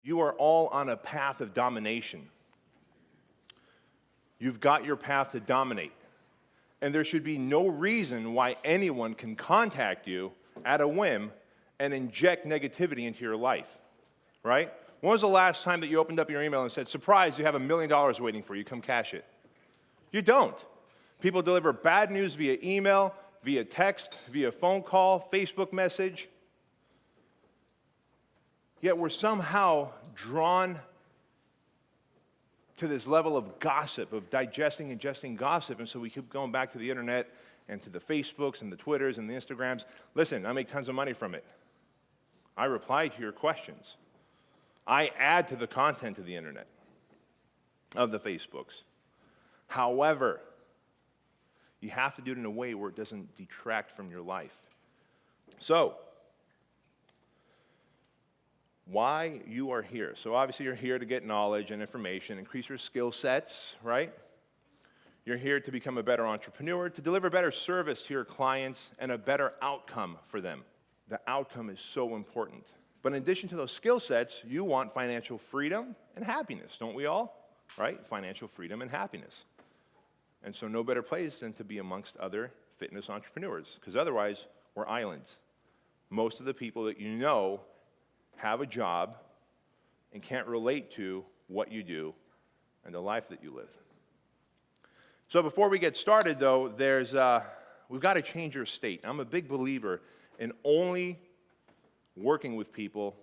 You are all on a path of domination. You've got your path to dominate. And there should be no reason why anyone can contact you at a whim and inject negativity into your life, right? When was the last time that you opened up your email and said, surprise, you have $1 million waiting for you, come cash it? You don't. People deliver bad news via email, via text, via phone call, Facebook message. Yet we're somehow drawn to this level of gossip, of digesting, ingesting gossip, and so we keep going back to the internet and to the Facebooks and the Twitters and the Instagrams. Listen, I make tons of money from it. I reply to your questions. I add to the content of the internet, of the Facebooks. However, you have to do it in a way where it doesn't detract from your life. So, why you are here. So obviously you're here to get knowledge and information, increase your skill sets, right? You're here to become a better entrepreneur, to deliver better service to your clients and a better outcome for them. The outcome is so important. But in addition to those skill sets, you want financial freedom and happiness, don't we all? Right? Financial freedom and happiness. And so no better place than to be amongst other fitness entrepreneurs, because otherwise we're islands. Most of the people that you know have a job and can't relate to what you do and the life that you live. So before we get started, though, we've got to change your state. I'm a big believer in only working with people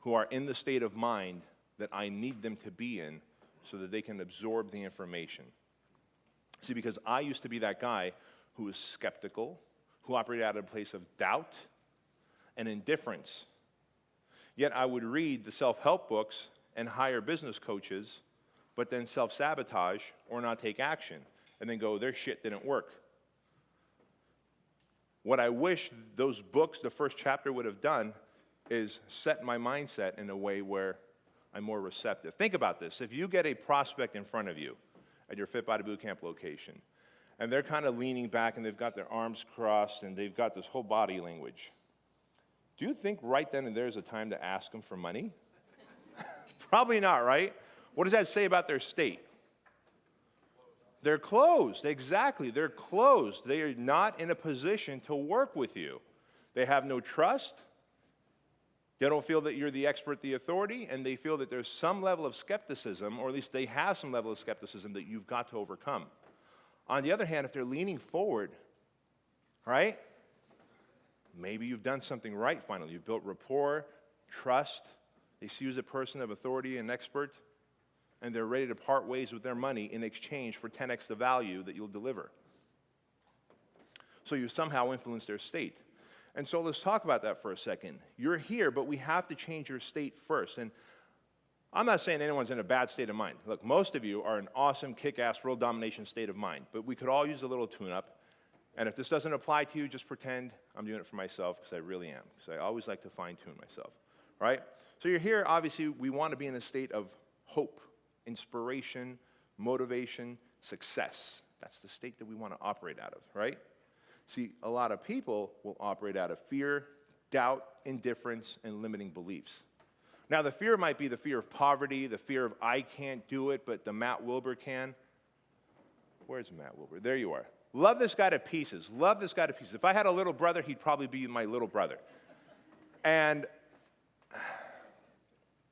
who are in the state of mind that I need them to be in so that they can absorb the information. See, because I used to be that guy who was skeptical, who operated out of a place of doubt and indifference. Yet I would read the self-help books and hire business coaches, but then self-sabotage or not take action, and then go, their shit didn't work. What I wish those books, the first chapter, would have done is set my mindset in a way where I'm more receptive. Think about this. If you get a prospect in front of you at your Fit Body Bootcamp location, and they're kind of leaning back and they've got their arms crossed and they've got this whole body language, do you think right then and there is a time to ask them for money? Probably not, right? What does that say about their state? They're closed, exactly. They're closed. They are not in a position to work with you. They have no trust. They don't feel that you're the expert, the authority, and they feel that there's some level of skepticism, or at least they have some level of skepticism that you've got to overcome. On the other hand, if they're leaning forward, right? Maybe you've done something right finally. You've built rapport, trust. They see you as a person of authority and expert, and they're ready to part ways with their money in exchange for 10x the value that you'll deliver. So you somehow influence their state. And so let's talk about that for a second. You're here, but we have to change your state first. And I'm not saying anyone's in a bad state of mind. Look, most of you are in an awesome, kick-ass, world domination state of mind, but we could all use a little tune-up. And if this doesn't apply to you, just pretend I'm doing it for myself, because I really am, because I always like to fine-tune myself, right? So you're here, obviously, we want to be in a state of hope, inspiration, motivation, success. That's the state that we want to operate out of, right? See, a lot of people will operate out of fear, doubt, indifference, and limiting beliefs. Now, the fear might be the fear of poverty, the fear of I can't do it, but the Matt Wilbur can. Where's Matt Wilbur? There you are. Love this guy to pieces. Love this guy to pieces. If I had a little brother, he'd probably be my little brother. And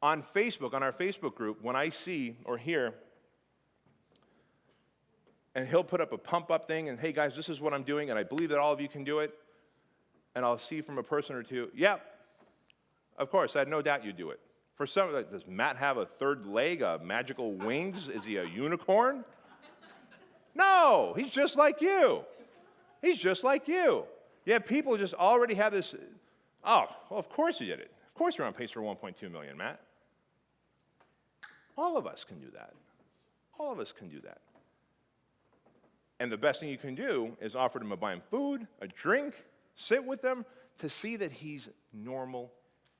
on Facebook, on our Facebook group, when I see or hear, and he'll put up a pump-up thing, and hey guys, this is what I'm doing, and I believe that all of you can do it, and I'll see from a person or two, yeah, of course, I had no doubt you'd do it. For some, does Matt have a third leg, magical wings? Is he a unicorn? No, he's just like you. He's just like you. Yeah, people just already have this, oh, well, of course you did it. Of course you're on pace for 1.2 million, Matt. All of us can do that. All of us can do that. And the best thing you can do is offer them buy him food, a drink, sit with them to see that he's normal,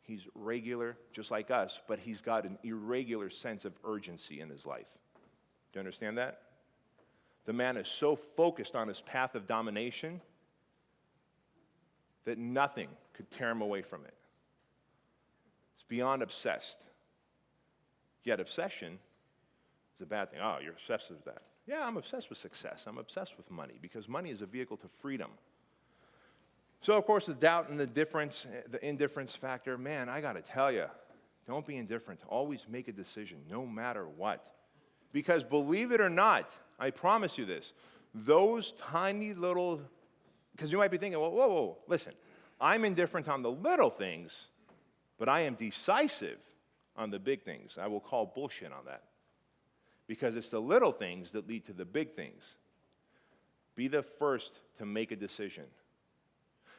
he's regular, just like us, but he's got an irregular sense of urgency in his life. Do you understand that? The man is so focused on his path of domination that nothing could tear him away from it. It's beyond obsessed. Yet obsession is a bad thing. Oh, you're obsessed with that. Yeah, I'm obsessed with success. I'm obsessed with money because money is a vehicle to freedom. So, of course, the doubt and the indifference factor, man, I got to tell you, don't be indifferent. Always make a decision, no matter what. Because believe it or not, I promise you this, those tiny little, because you might be thinking, well, whoa, listen, I'm indifferent on the little things, but I am decisive on the big things. I will call bullshit on that. Because it's the little things that lead to the big things. Be the first to make a decision.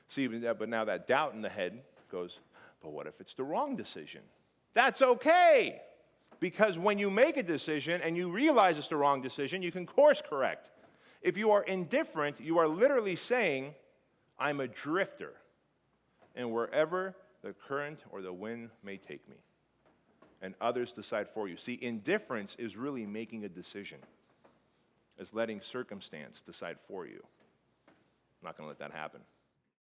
See, but now that doubt in the head goes, but what if it's the wrong decision? That's okay. Because when you make a decision and you realize it's the wrong decision, you can course correct. If you are indifferent, you are literally saying, I'm a drifter. And wherever the current or the wind may take me. And others decide for you. See, indifference is really making a decision. It's letting circumstance decide for you. I'm not going to let that happen.